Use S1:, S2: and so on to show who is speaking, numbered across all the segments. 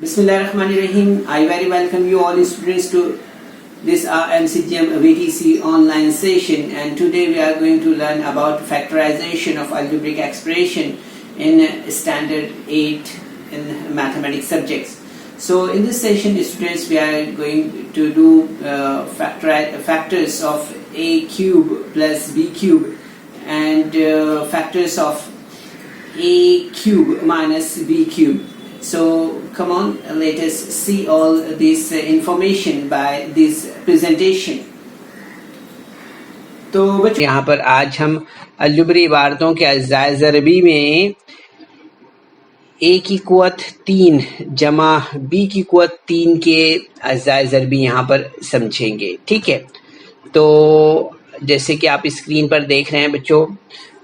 S1: Bismillahirrahmanirrahim. I very welcome you all students to this MCGM VTC online session, and today we are going to learn about factorization of algebraic expression in standard 8 in mathematics subjects. So in this session students, we are going to do factors of a cube plus b cube and factors of a cube minus b cube. So come on, let us see all this information by this presentation. तो बच्चों यहाँ पर आज हम algebraic इबारतों के अज्जाए ज़रबी में a की कुव्वत 3 जमा b की कुव्वत 3 के अज्जाए ज़रबी यहाँ पर समझेंगे। ठीक है, तो जैसे कि आप स्क्रीन पर देख रहे हैं बच्चों,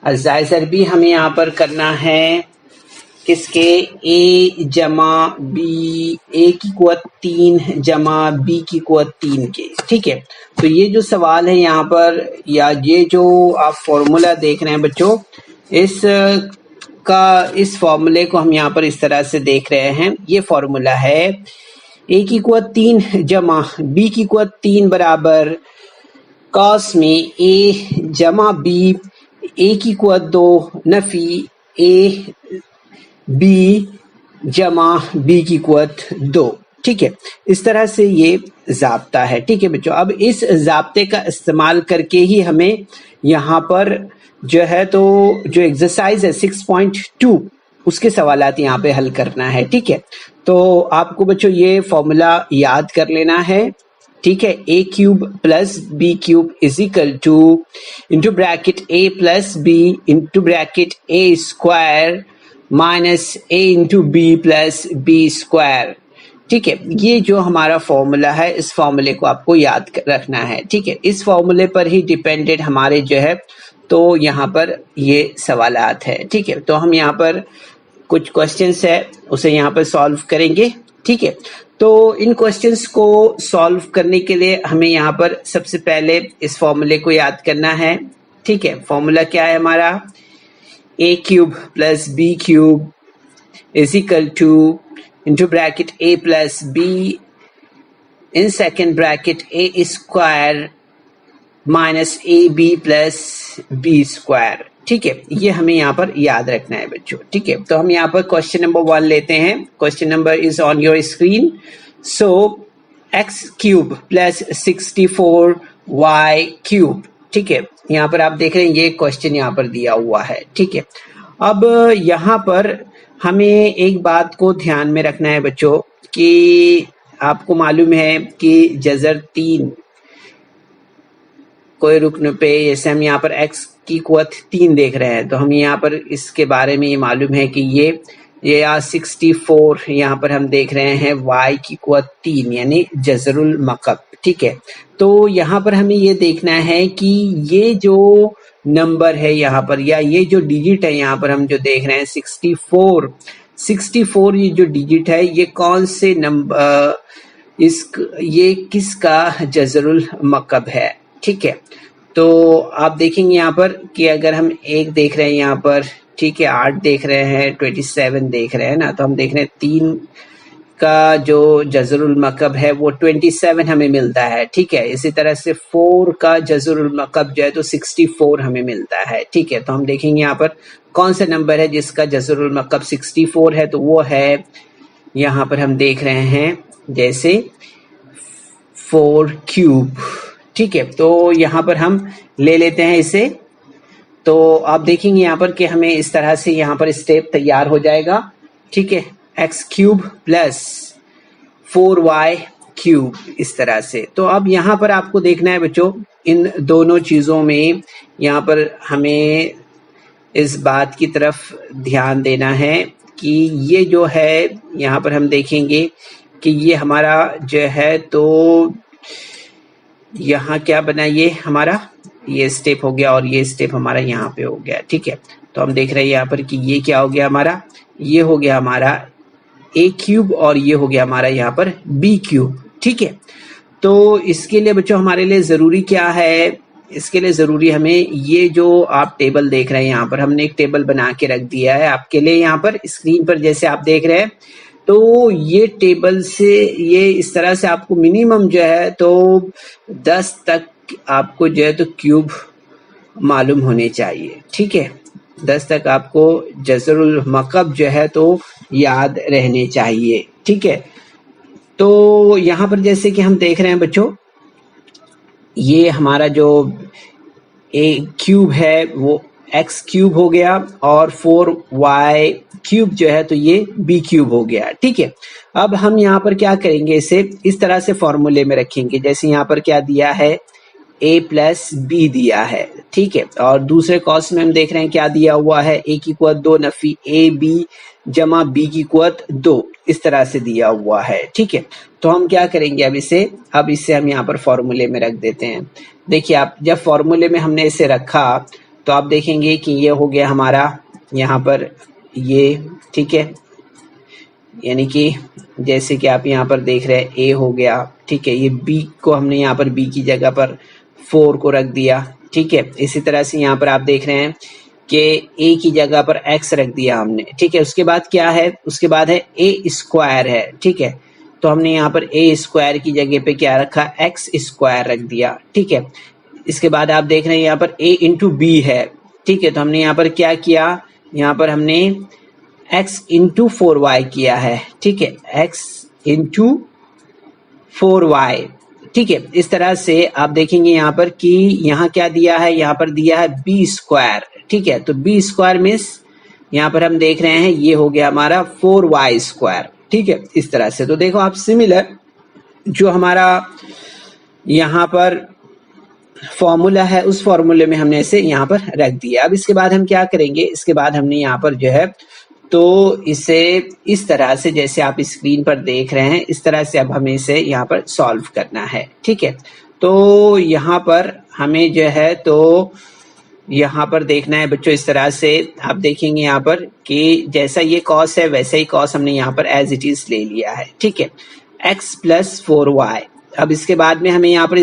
S1: अज्जाए ज़रबी हमें यहाँ पर करना है किसके, a जमा b, a की कुव्वत 3 जमा b की कुव्वत 3 के। ठीक है, तो ये जो सवाल है यहाँ पर, या ये जो आप फॉर्मूला देख रहे हैं बच्चों, इस फॉर्मूले को हम यहाँ पर इस तरह से देख रहे हैं। ये फॉर्मूला है a की कुव्वत 3 जमा b की कुव्वत 3 बराबर कॉस में a जमा b, a की कुव्वत 2 नफी a b जमा b की कुव्वत 2। ठीक है, इस तरह से ये ज़ाब्ता है। ठीक है बच्चों, अब इस ज़ाब्ते का इस्तेमाल करके ही हमें यहाँ पर जो है तो जो एक्सरसाइज है 6.2 उसके सवालात यहाँ पे हल करना है। ठीक है, तो आपको बच्चों ये फॉर्मूला याद कर लेना है। ठीक है, a cube plus b cube is equal to into bracket a plus b into bracket a square minus a into B plus B square. ठीक है, ये जो हमारा फॉर्मूला है, इस फॉर्मूले को आपको याद रखना है। ठीक है, इस फॉर्मूले पर ही डिपेंडेड हमारे जो है तो यहाँ पर ये सवालात है। ठीक है, तो हम यहाँ पर कुछ क्वेश्चंस है उसे यहाँ पर सॉल्व करेंगे। ठीक है, तो इन क्वेश्चंस को सॉल्व करने के लिए हमें यहाँ पर सबसे पहले इस फॉर्मूले को याद करना है। ठीक है, फॉर्मूला क्या है हमारा, a cube plus b cube is equal to into bracket a plus b in second bracket a square minus A B plus B square. ठीक है, ये हमें यहाँ पर याद रखना है बच्चों। ठीक है, तो हम यहाँ पर क्वेश्चन नंबर 1 लेते हैं। Question number is on your screen. So x cube plus 64y cube. ठीक है, यहाँ पर आप देख रहे हैं ये क्वेश्चन यहाँ पर दिया हुआ है। ठीक है, अब यहाँ पर हमें एक बात को ध्यान में रखना है बच्चों कि आपको मालूम है कि जज़र 3 कोई रुकन पे, जैसे हम यहाँ पर x की कुव्वत 3 देख रहे हैं, तो हम यहाँ पर इसके बारे में ये मालूम है कि ये 64 यहाँ पर हम देख रहे हैं y की कुव्वत 3 यानी जज़रुल मकब। ठीक है, तो यहाँ पर हमें ये देखना है कि ये जो नंबर है यहाँ पर, या ये जो डिजिट है यहाँ पर हम जो देख रहे हैं 64 ये जो डिजिट है, ये कौन से नंबर ये किसका जज़रुल मकब है। ठीक है, तो आप देखेंगे यहाँ पर कि अगर हम 1 देख रहे हैं यहाँ पर, ठीक है, 8 देख रहे हैं, 27 देख रहे हैं ना, तो हम देख रहे हैं 3 का जो जज़रुल मकब है वो 27 हमें मिलता है। ठीक है, इसी तरह से 4 का जज़रुल मकब जो है तो 64 हमें मिलता है। ठीक है, तो हम देखेंगे यहाँ पर कौन सा नंबर है जिसका जज़रुल मकब 64 है, तो वो है यहाँ पर हम देख रहे हैं जैसे 4 क्यूब। ठीक है, तो यहाँ पर हम ले लेते हैं इसे। तो आप देखेंगे यहाँ पर कि हमें इस तरह से यहाँ पर स्टेप तैयार हो जाएगा। ठीक है, x cube plus 4y cube, इस तरह से। तो अब यहाँ पर आपको देखना है बच्चों, इन दोनों चीज़ों में यहाँ पर हमें इस बात की तरफ ध्यान देना है कि ये जो है यहाँ पर हम देखेंगे कि ये हमारा जो है तो यहाँ क्या बना, ये हमारा ये स्टेप हो गया और ये स्टेप हमारा यहाँ पे हो गया। ठीक है, तो हम देख रहे हैं यहाँ पर कि ये क्या हो गया हमारा, ये हो गया हमारा a क्यूब और ये हो गया हमारा यहाँ पर b क्यूब। ठीक है, तो इसके लिए बच्चों हमारे लिए ज़रूरी क्या है, इसके लिए ज़रूरी हमें ये जो आप टेबल देख रहे हैं यहाँ पर, हमने एक टेबल बना के रख दिया है आपके लिए यहाँ पर स्क्रीन पर। जैसे आप देख रहे हैं तो ये टेबल से ये इस तरह से आपको मिनिमम जो है तो 10 तक आपको जो है तो क्यूब मालूम होने चाहिए, ठीक है। 10 तक आपको जज़रुल मकब जो है तो याद रहने चाहिए, ठीक है। तो यहाँ पर जैसे कि हम देख रहे हैं बच्चों, ये हमारा जो ए क्यूब है वो एक्स क्यूब हो गया और 4y क्यूब जो है तो ये बी क्यूब हो गया, ठीक है। अब हम यहाँ पर क्या करेंगे, इसे इस तरह से फॉर्मूले में रखेंगे, जैसे यहाँ पर क्या दिया है, a प्लस बी दिया है, ठीक है। और दूसरे कॉस्ट में हम देख रहे हैं क्या दिया हुआ है, a की कुवत 2 नफी ए बी जमा बी की कुवत 2, इस तरह से दिया हुआ है, ठीक है। तो हम क्या करेंगे, अब इसे हम यहाँ पर फॉर्मूले में रख देते हैं। देखिए आप जब फॉर्मूले में हमने इसे रखा तो आप देखेंगे कि ये हो गया हमारा यहाँ पर ये, ठीक है। यानी कि जैसे कि आप यहाँ पर देख रहे हैं a हो गया, ठीक है। ये b को हमने यहाँ पर b की जगह पर 4 को रख दिया, ठीक है। इसी तरह से यहाँ पर आप देख रहे हैं कि a की जगह पर x रख दिया हमने, ठीक है। उसके बाद क्या है, उसके बाद है a स्क्वायर है, ठीक है। तो हमने यहाँ पर a स्क्वायर की जगह पे क्या रखा, x स्क्वायर रख दिया, ठीक है। इसके बाद आप देख रहे हैं यहाँ पर a इंटू बी है, ठीक है। तो हमने यहाँ पर क्या किया, यहाँ पर हमने x इंटू 4y किया है, ठीक है। x इंटू 4y, ठीक है। इस तरह से आप देखेंगे यहाँ पर कि यहाँ क्या दिया है, यहाँ पर दिया है बी स्क्वायर, ठीक है। तो बी स्क्वायर मीन्स यहाँ पर हम देख रहे हैं ये हो गया हमारा 4y स्क्वायर, ठीक है। इस तरह से तो देखो आप सिमिलर जो हमारा यहाँ पर फॉर्मूला है उस फॉर्मूले में हमने इसे यहाँ पर रख दिया। अब इसके बाद हम क्या करेंगे, इसके बाद हमने यहाँ पर जो है तो इसे इस तरह से जैसे आप स्क्रीन पर देख रहे हैं इस तरह से अब हमें इसे यहाँ पर सॉल्व करना है, ठीक है। तो यहाँ पर हमें जो है तो यहाँ पर देखना है बच्चों, इस तरह से आप देखेंगे यहाँ पर कि जैसा ये कॉस है वैसा ही कॉस हमने यहाँ पर एज इट इज ले लिया है, ठीक है। x plus 4y। अब इसके बाद में हमें यहाँ पर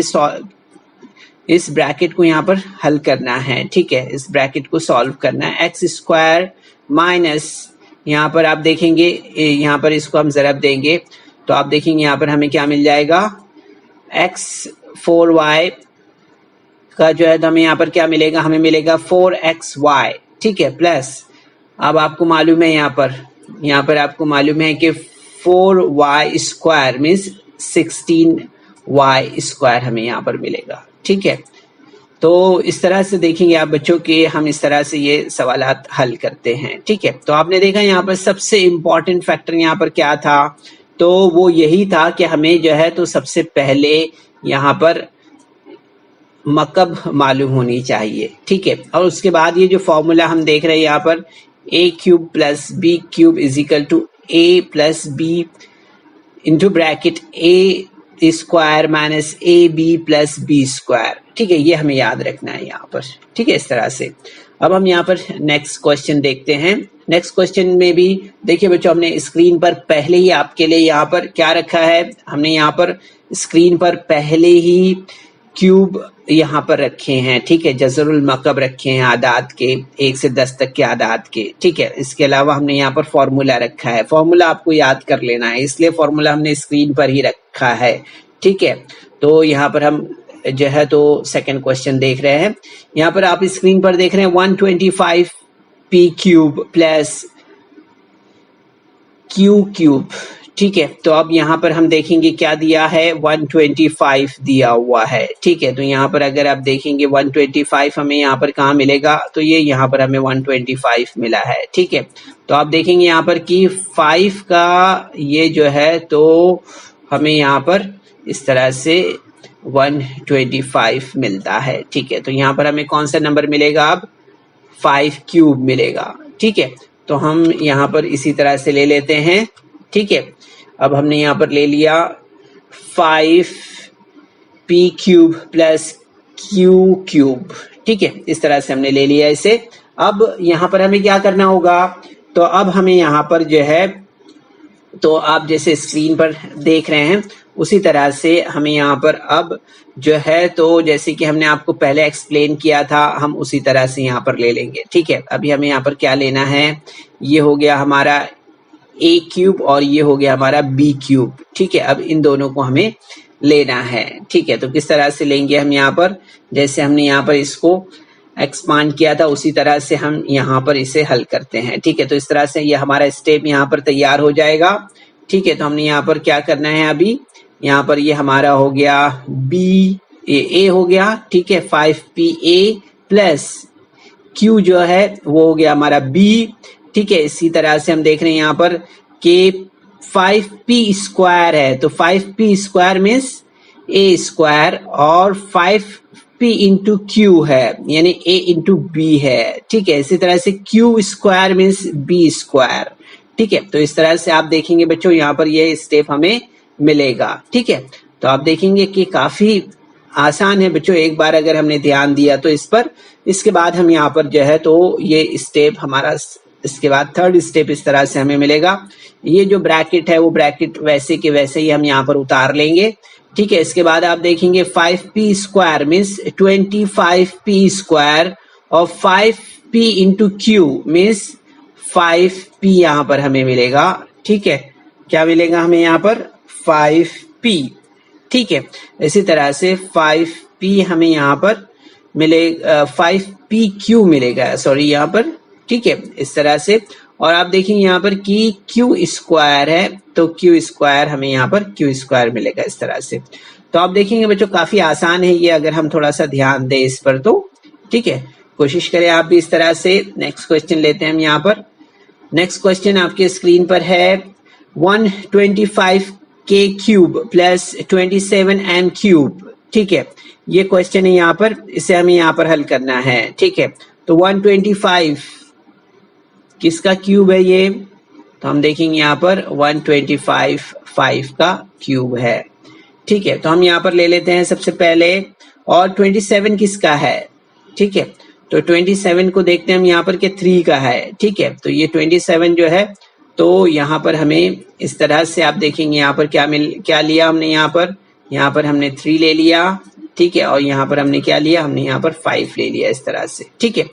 S1: इस ब्रैकेट को यहाँ पर हल करना है, ठीक है। इस ब्रैकेट को सॉल्व करना है, एक्स स्क्वायर माइनस यहाँ पर आप देखेंगे यहाँ पर इसको हम ज़रब देंगे तो आप देखेंगे यहाँ पर हमें क्या मिल जाएगा, x 4y का जो है तो हमें यहाँ पर क्या मिलेगा, हमें मिलेगा 4xy, ठीक है। प्लस अब आपको मालूम है यहाँ पर आपको मालूम है कि 4y square means 16y square हमें यहाँ पर मिलेगा, ठीक है। तो इस तरह से देखेंगे आप बच्चों कि हम इस तरह से ये सवालात हल करते हैं, ठीक है। तो आपने देखा यहाँ पर सबसे इम्पोर्टेंट फैक्टर यहाँ पर क्या था, तो वो यही था कि हमें जो है तो सबसे पहले यहाँ पर मकब मालूम होनी चाहिए, ठीक है। और उसके बाद ये जो फॉर्मूला हम देख रहे हैं यहाँ पर a cube plus B cube is equal to a plus B into bracket a square minus A B plus B square, ठीक है। ये हमें याद रखना है यहाँ पर, ठीक है। इस तरह से अब हम यहाँ पर नेक्स्ट क्वेश्चन देखते हैं। नेक्स्ट क्वेश्चन में भी देखिए बच्चों, हमने स्क्रीन पर पहले ही आपके लिए यहाँ पर क्या रखा है, हमने यहाँ पर स्क्रीन पर पहले ही क्यूब यहाँ पर रखे हैं, ठीक है। जज़रुल मकब रखे हैं आदाद के 1 से 10 तक के आदाद के, ठीक है। इसके अलावा हमने यहाँ पर फॉर्मूला रखा है, फॉर्मूला आपको याद कर लेना है इसलिए फॉर्मूला हमने स्क्रीन पर ही रखा है, ठीक है। तो यहाँ पर हम जो है तो सेकंड क्वेश्चन देख रहे हैं। यहाँ पर आप स्क्रीन पर देख रहे हैं 125 p cube plus q cube, ठीक है। तो अब यहाँ पर हम देखेंगे क्या दिया है, 125 दिया हुआ है, ठीक है। तो यहाँ पर अगर आप देखेंगे 125 हमें यहाँ पर कहाँ मिलेगा, तो ये यहाँ पर हमें 125 मिला है, ठीक है। तो आप देखेंगे यहाँ पर कि 5 का ये जो है तो हमें यहाँ पर इस तरह से 125 मिलता है, ठीक है। तो यहाँ पर हमें कौन सा नंबर मिलेगा, अब 5 क्यूब मिलेगा, ठीक है। तो हम यहाँ पर इसी तरह से ले लेते हैं, ठीक है। अब हमने यहाँ पर ले लिया 5p cube plus q cube, ठीक है। इस तरह से हमने ले लिया इसे। अब यहाँ पर हमें क्या करना होगा, तो अब हमें यहाँ पर जो है तो आप जैसे स्क्रीन पर देख रहे हैं उसी तरह से हमें यहाँ पर अब जो है तो जैसे कि हमने आपको पहले एक्सप्लेन किया था हम उसी तरह से यहाँ पर ले लेंगे, ठीक है। अभी हमें यहाँ पर क्या लेना है, ये हो गया हमारा ए क्यूब और ये हो गया हमारा बी क्यूब। ठीक है, अब इन दोनों को हमें लेना है। ठीक है, तो किस तरह से लेंगे हम यहाँ पर, जैसे हमने यहाँ पर इसको एक्सपांड किया था उसी तरह से हम यहाँ पर इसे हल करते हैं। ठीक है, तो इस तरह से ये हमारा स्टेप यहाँ पर तैयार हो जाएगा। ठीक है, तो हमने यहाँ पर क्या करना है, अभी यहाँ पर ये हमारा हो गया बी ए हो गया। ठीक है, 5pa प्लस क्यू जो है वो हो गया हमारा बी। ठीक है, इसी तरह से हम देख रहे हैं यहाँ पर कि 5p स्क्वायर है, तो 5p स्क्वायर मीन्स ए स्क्वायर और 5p इंटू क्यू है यानी a इंटू बी है। ठीक है, इसी तरह से Q square means B square. ठीक है, तो इस तरह से आप देखेंगे बच्चों यहाँ पर ये स्टेप हमें मिलेगा। ठीक है, तो आप देखेंगे कि काफी आसान है बच्चों, एक बार अगर हमने ध्यान दिया तो इस पर, इसके बाद हम यहाँ पर जो है तो ये स्टेप हमारा, इसके बाद थर्ड स्टेप इस तरह से हमें मिलेगा। ये जो ब्रैकेट है वो ब्रैकेट वैसे के वैसे ही हम यहाँ पर उतार लेंगे। ठीक है, इसके बाद आप देखेंगे 5p square means 25p square और 5p into Q means 5p यहाँ पर हमें मिलेगा। ठीक है, क्या मिलेगा हमें यहाँ पर 5p। ठीक है, इसी तरह से 5p हमें यहाँ पर मिलेगा, 5pq मिलेगा सॉरी यहाँ पर। ठीक है, इस तरह से, और आप देखेंगे यहाँ पर कि क्यू स्क्वायर है तो क्यू स्क्वायर हमें यहाँ पर क्यू स्क्वायर मिलेगा इस तरह से। तो आप देखेंगे बच्चों काफी आसान है ये, अगर हम थोड़ा सा ध्यान दें इस पर तो। ठीक है, कोशिश करें आप भी इस तरह से। नेक्स्ट क्वेश्चन लेते हैं हम यहाँ पर। नेक्स्ट क्वेश्चन आपके स्क्रीन पर है 125k cube plus 27m cube. ठीक है, ये क्वेश्चन है यहाँ पर, इसे हमें यहाँ पर हल करना है। ठीक है, तो 125 किसका क्यूब है ये, तो हम देखेंगे यहाँ पर 125 5 का क्यूब है। ठीक है, तो हम यहाँ पर ले लेते हैं सबसे पहले, और 27 किसका है। ठीक है, तो 27 को देखते हैं हम यहाँ पर कि 3 का है। ठीक है, तो ये 27 जो है तो यहाँ पर हमें इस तरह से आप देखेंगे यहाँ पर क्या लिया हमने, यहाँ पर हमने 3 ले लिया। ठीक है, और यहाँ पर हमने क्या लिया, हमने यहाँ पर 5 ले लिया इस तरह से। ठीक है,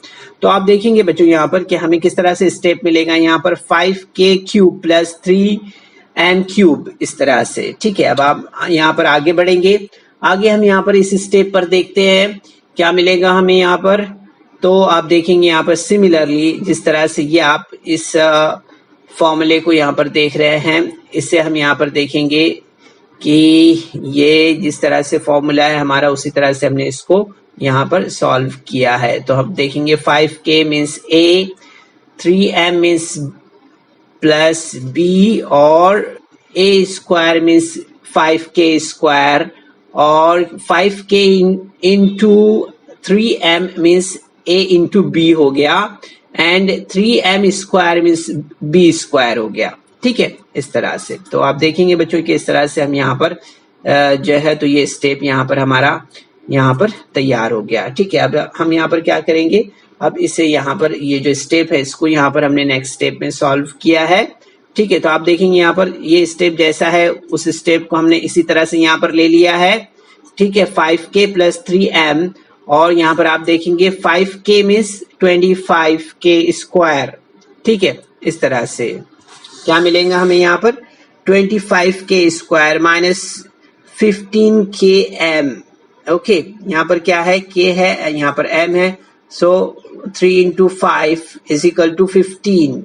S1: तो आप देखेंगे बच्चों यहाँ पर कि हमें किस तरह से स्टेप मिलेगा, यहाँ पर 5k cube plus 3m cube इस तरह से। ठीक है, अब आप यहाँ पर आगे बढ़ेंगे, आगे हम यहाँ पर इस स्टेप पर देखते हैं क्या मिलेगा हमें यहाँ पर। तो आप देखेंगे यहाँ पर सिमिलरली जिस तरह से ये आप इस फॉर्मूले को यहाँ पर देख रहे हैं, इससे हम यहाँ पर देखेंगे कि ये जिस तरह से फॉर्मूला है हमारा उसी तरह से हमने इसको यहाँ पर सॉल्व किया है। तो हम देखेंगे 5k means a, 3m means plus b और a square means 5k square और 5k into 3m means a into b हो गया and 3m square means b square हो गया। ठीक है, इस तरह से। तो आप देखेंगे बच्चों कि इस तरह से हम यहाँ पर जो है तो ये स्टेप यहाँ पर हमारा यहाँ पर तैयार हो गया। ठीक है, अब हम यहाँ पर क्या करेंगे, अब इसे यहाँ पर ये जो स्टेप है इसको यहाँ पर हमने नेक्स्ट स्टेप में सॉल्व किया है। ठीक है, तो आप देखेंगे यहाँ पर ये स्टेप जैसा है उस स्टेप को हमने इसी तरह से यहाँ पर ले लिया है। ठीक है, 5k प्लस 3m और यहाँ पर आप देखेंगे 5k मीन्स 25k स्क्वायर। ठीक है, इस तरह से क्या मिलेगा हमें यहाँ पर 25k square minus 15km। Okay, यहाँ पर क्या है, k है, यहाँ पर m है, so 3 into 5 is equal to 15,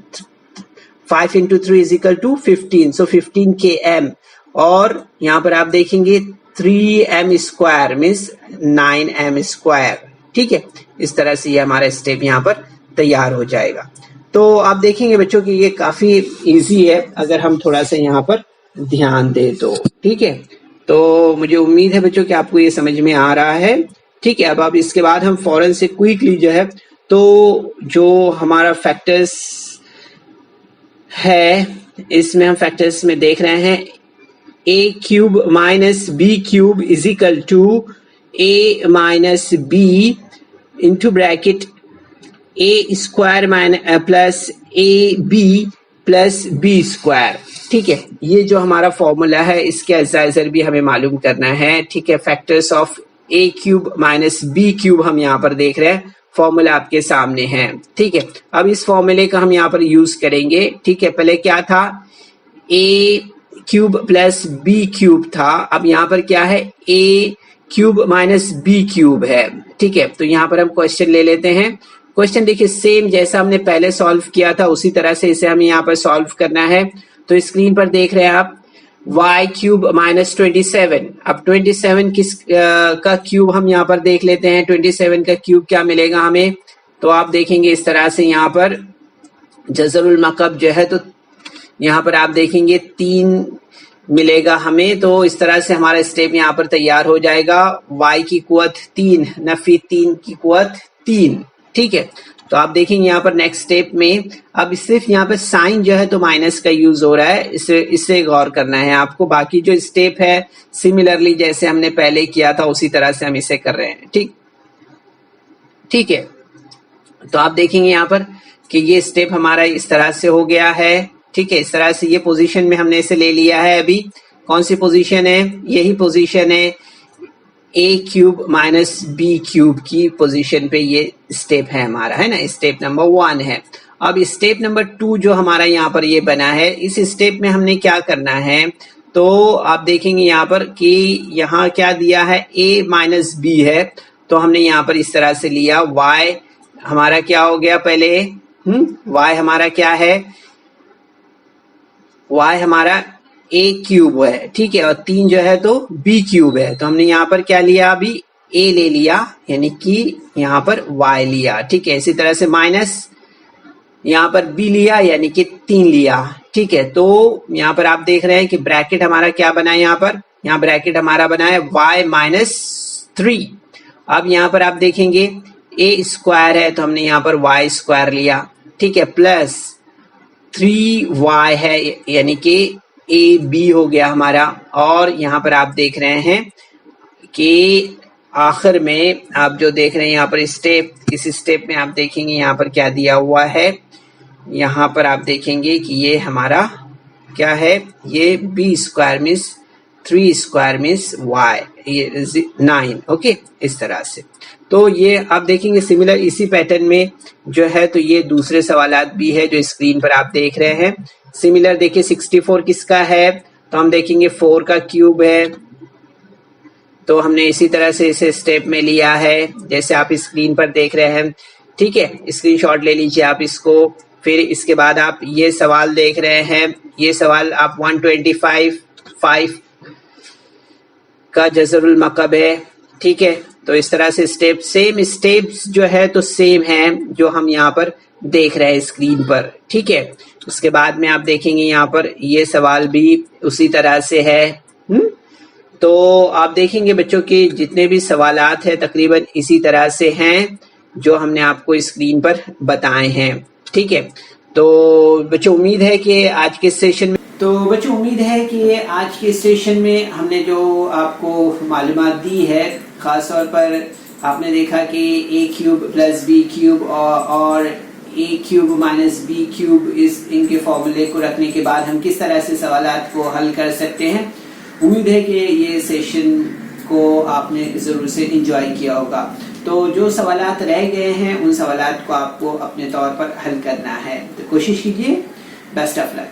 S1: 5 into 3 is equal to 15, so 15km। और यहाँ पर आप देखेंगे 3m square means 9m square. ठीक है, इस तरह से ये हमारा स्टेप यहाँ पर तैयार हो जाएगा। तो आप देखेंगे बच्चों कि ये काफी इजी है अगर हम थोड़ा सा यहाँ पर ध्यान दें तो। ठीक है, तो मुझे उम्मीद है बच्चों कि आपको ये समझ में आ रहा है। ठीक है, अब इसके बाद हम फौरन से क्विकली जो है तो जो हमारा फैक्टर्स है इसमें हम फैक्टर्स में देख रहे हैं a cube minus b cube is equal to a minus b into bracket a square minus plus a b plus b square. ठीक है, ये जो हमारा फॉर्मूला है इसके एक्सरसाइजर भी हमें मालूम करना है। ठीक है, factors of a cube minus b cube हम यहाँ पर देख रहे हैं, फॉर्मूला आपके सामने है। ठीक है, अब इस फॉर्मूले का हम यहाँ पर यूज करेंगे। ठीक है, पहले क्या था, ए क्यूब प्लस बी क्यूब था, अब यहाँ पर क्या है, ए क्यूब माइनस बी क्यूब है। ठीक है, तो यहाँ पर हम क्वेश्चन ले लेते हैं। क्वेश्चन देखिए सेम जैसा हमने पहले सॉल्व किया था उसी तरह से इसे हमें यहाँ पर सॉल्व करना है। तो स्क्रीन पर देख रहे हैं आप y क्यूब माइनस 27। अब 27 किस का क्यूब हम यहाँ पर देख लेते हैं। 27 का क्यूब क्या मिलेगा हमें, तो आप देखेंगे इस तरह से यहाँ पर जज़रुल मकब जो है, तो यहाँ पर आप देखेंगे 3 मिलेगा हमें। तो इस तरह से हमारा स्टेप यहाँ पर तैयार हो जाएगा। y की कुवत 3 नफी 3 की कुवत 3। ठीक है, तो आप देखेंगे यहाँ पर नेक्स्ट स्टेप में अब सिर्फ यहाँ पर साइन जो है तो माइनस का यूज हो रहा है, इससे गौर करना है आपको। बाकी जो स्टेप है सिमिलरली जैसे हमने पहले किया था उसी तरह से हम इसे कर रहे हैं। ठीक है, तो आप देखेंगे यहाँ पर कि ये स्टेप हमारा इस तरह से हो गया है। ठीक है, इस तरह से ये पोजीशन में हमने इसे ले लिया है। अभी कौन सी पोजीशन है, यही पोजीशन है ए क्यूब माइनस बी क्यूब की पोजीशन पे ये स्टेप है हमारा, है ना, स्टेप नंबर 1 है। अब स्टेप नंबर 2 जो हमारा यहाँ पर ये बना है, इस स्टेप में हमने क्या करना है, तो आप देखेंगे यहाँ पर कि यहाँ क्या दिया है, a माइनस बी है, तो हमने यहाँ पर इस तरह से लिया। y हमारा क्या हो गया पहले, y हमारा क्या है, y हमारा a क्यूब है। ठीक है, और 3 जो है तो b क्यूब है, तो हमने यहाँ पर क्या लिया, अभी a ले लिया, यानी कि यहाँ पर y लिया। ठीक है, इसी तरह से माइनस यहाँ पर b लिया, यानी कि 3 लिया। ठीक है, तो यहाँ पर आप देख रहे हैं कि ब्रैकेट हमारा क्या बना है, यहाँ ब्रैकेट हमारा बना है y माइनस 3। अब यहाँ पर आप देखेंगे a स्क्वायर है, तो हमने यहाँ पर y स्क्वायर लिया। ठीक है, प्लस 3y है, यानी कि ए बी हो गया हमारा। और यहाँ पर आप देख रहे हैं कि आखिर में आप जो देख रहे हैं यहाँ पर स्टेप, इस स्टेप में आप देखेंगे यहाँ पर क्या दिया हुआ है, यहाँ पर आप देखेंगे कि ये हमारा क्या है, ये B square means 3 square means y, ये 9। ओके, इस तरह से। तो ये आप देखेंगे सिमिलर इसी पैटर्न में जो है, तो ये दूसरे सवालात भी है जो स्क्रीन पर आप देख रहे हैं। सिमिलर देखिए 64 किसका है, तो हम देखेंगे 4 का क्यूब है, तो हमने इसी तरह से इसे स्टेप में लिया है जैसे आप स्क्रीन पर देख रहे हैं। ठीक है, स्क्रीनशॉट ले लीजिए आप इसको। फिर इसके बाद आप ये सवाल देख रहे हैं, ये सवाल आप 125 का जज़रुल मकब है। ठीक है, तो इस तरह से स्टेप, सेम स्टेप्स जो है तो सेम है जो हम यहाँ पर देख रहे हैं स्क्रीन पर। ठीक है, उसके बाद में आप देखेंगे यहाँ पर ये सवाल भी उसी तरह से है। तो आप देखेंगे बच्चों के जितने भी सवालात हैं तकरीबन इसी तरह से हैं जो हमने आपको स्क्रीन पर बताए हैं। ठीक है, तो बच्चों उम्मीद है कि आज के सेशन में हमने जो आपको मालूमात दी है, ख़ास तौर पर आपने देखा कि ए क्यूब प्लस बी क्यूब और ए क्यूब माइनस बी क्यूब इनके फॉर्मूले को रखने के बाद हम किस तरह से सवालात को हल कर सकते हैं। उम्मीद है कि ये सेशन को आपने ज़रूर से एंजॉय किया होगा। तो जो सवालात रह गए हैं उन सवालात को आपको अपने तौर पर हल करना है, तो कोशिश कीजिए। Best of luck.